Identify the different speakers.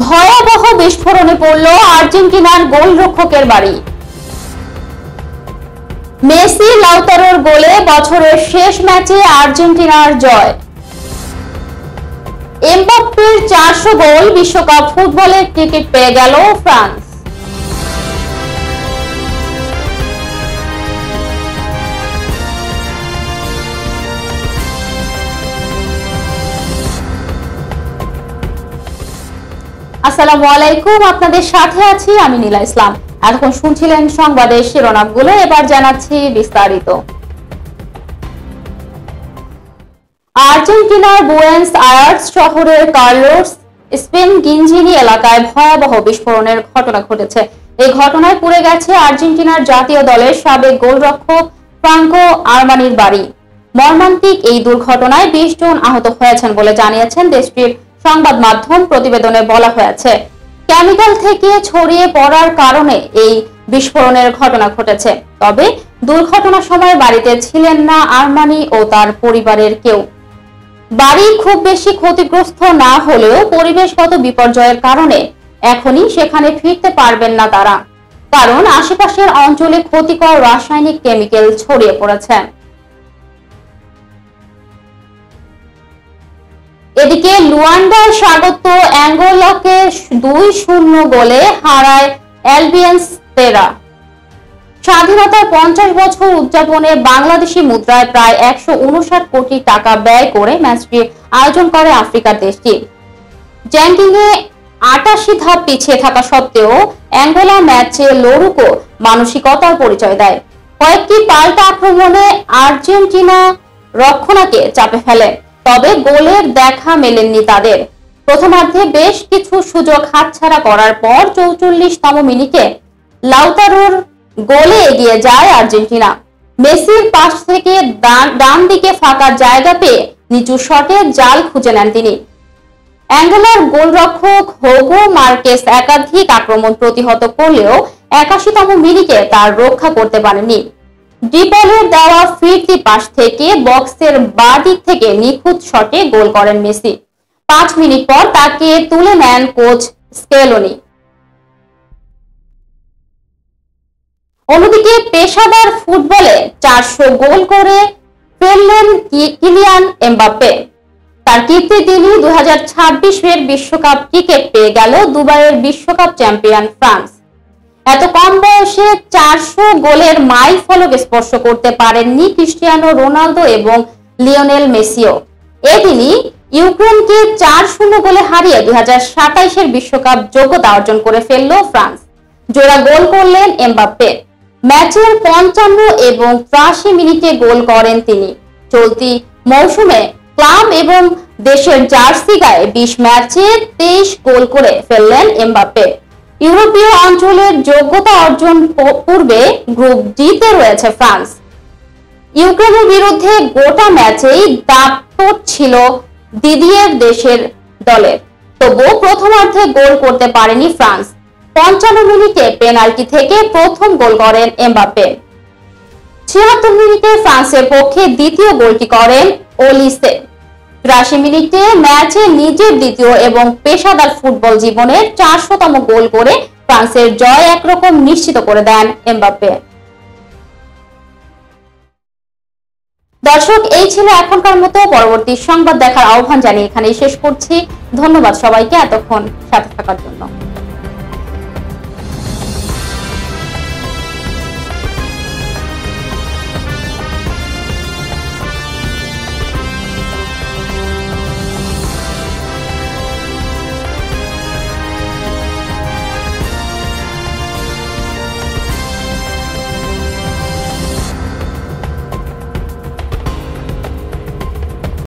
Speaker 1: ভয়াবহ বিস্ফোরণে পড়ল আর্জেন্টিনার গোলরক্ষকের বাড়ি। মেসি লাউতারোর গোলে বছরের শেষ ম্যাচে আর্জেন্টিনার জয়। এমবাপ্পের 400 গোল, বিশ্বকাপ ফুটবলের টিকিট পেয়ে গেল ফ্রান্স। আসসালামু আলাইকুম, আপনাদের সাথে আছি আমি নীলা ইসলাম। এতক্ষণ শুনছিলেন সংবাদের শিরোনামগুলো, এবার জানাচ্ছি বিস্তারিত। আর্জেন্টিনার বুয়েন্স আয়ার্স শহরের কার্লোস স্পেন গিঞ্জিনি এলাকায় ভয়াবহ বিস্ফোরণের ঘটনা ঘটেছে। এই ঘটনায় পুড়ে গেছে আর্জেন্টিনার জাতীয় দলের সাবেক গোলরক্ষক ফ্রাঙ্কো আরমানির বাড়ি। মর্মান্তিক এই দুর্ঘটনায় 20 জন আহত হয়েছেন বলে জানিয়েছেন দেশটির সংবাদ মাধ্যম। প্রতিবেদনে বলা হয়েছে, কেমিক্যাল থেকে ছড়িয়ে পড়ার কারণে এই বিস্ফোরণের ঘটনা ঘটেছে। তবে দুর্ঘটনার সময় বাড়িতে ছিলেন না আরমানি ও তার পরিবারের কেউ। বাড়ি খুব বেশি ক্ষতিগ্রস্ত না হলেও পরিবেশগত বিপর্যয়ের কারণে এখনই সেখানে ফিরতে পারবেন না তারা, কারণ আশেপাশের অঞ্চলে ক্ষতিকর রাসায়নিক কেমিক্যাল ছড়িয়ে পড়েছে। এদিকে লুয়ান্ডার স্বাগত অ্যাঙ্গোলাকে 2-0 গোলে হারায় অ্যালবিয়েন্সেরা। স্বাধীনতার 50 বছর উদযাপনে বাংলাদেশি মুদ্রায় প্রায় 159 কোটি টাকা ব্যয় করে ম্যাচটি আয়োজন করে আফ্রিকার দেশটি। র্যাঙ্কিংয়ে 88 ধাপ পিছিয়ে থাকা সত্ত্বেও অ্যাঙ্গোলা ম্যাচে লড়ুকো মানসিকতার পরিচয় দেয়। কয়েকটি পাল্টা আক্রমণে আর্জেন্টিনা রক্ষণকে চাপে ফেলে, তবে গোলের দেখা মেলেননি তাদের। প্রথমার্ধে বেশ কিছু সুযোগ হাতছাড়া করার পর 44তম মিনিটে লাউতারোর গোলে এগিয়ে যায় আর্জেন্টিনা। মেসির পাশ থেকে ডান দিকে ফাঁকা জায়গা পেয়ে নিচু শটে জাল খুঁজে নেন তিনি। অ্যাঙ্গোলার গোলরক্ষক হোগো মার্কেস একাধিক আক্রমণ প্রতিহত করলেও 81তম মিনিটে তার রক্ষা করতে পারেননি। ডিপলের দেওয়া ফিরতি পাশ থেকে বক্সের বাঁ দিক থেকে নিখুঁত শটে গোল করেন মেসি। 5 মিনিট পর তাকে তুলে নেন কোচ স্কেলোনি। অন্যদিকে পেশাদার ফুটবলে 400 গোল করে ফেললেন কিলিয়ান এমবাপ্পে। তার কীর্তি তিনি 2026-এর বিশ্বকাপ টিকিট পেয়ে গেল দুবাইয়ের বিশ্বকাপ চ্যাম্পিয়ন ফ্রান্স। এত কম বয়সে 400 গোলের মাইল ফলক স্পর্শ করতে পারেননি ক্রিস্টিয়ানো রোনালদো এবং লিওনেল মেসিও। এদিনই ইউক্রেনকে 4-0 গোলে হারিয়ে 2027-এর বিশ্বকাপ যোগ্যতা অর্জন করে ফেলল ফ্রান্স। জোড়া গোল করলেন এমবাপ্পে। ম্যাচের 55 এবং 83 মিনিটে গোল করেন তিনি। চলতি মৌসুমে ক্লাব এবং দেশের জার্সি গায়ে 20 ম্যাচে 23 গোল করে ফেললেন এমবাপ্পে। ইউরোপীয় অঞ্চলের যোগ্যতা অর্জন পূর্বে গ্রুপ ডি-তে রয়েছে ফ্রান্স। ইউক্রেনের বিরুদ্ধে গোটা ম্যাচেই দাপট ছিল দিদিয়ের দেশের দলের, তবুও প্রথমার্ধে গোল করতে পারেনি ফ্রান্স। 55 মিনিটে পেনাল্টি থেকে প্রথম গোল করেন এমবাপ্পে। 76 মিনিটে ফ্রান্সের পক্ষে দ্বিতীয় গোলটি করেন ওলিসে। 83 মিনিটে ম্যাচে নিজের দ্বিতীয় এবং পেশাদার ফুটবল জীবনের 400তম গোল করে ফ্রান্সের জয় একরকম নিশ্চিত করে দেন এমবাপ্পে। দর্শক, এই ছিল এখনকার মতো। পরবর্তী সংবাদ দেখার আহ্বান জানিয়ে এখানেই শেষ করছি। ধন্যবাদ সবাইকে এতক্ষণ সাথে থাকার জন্য।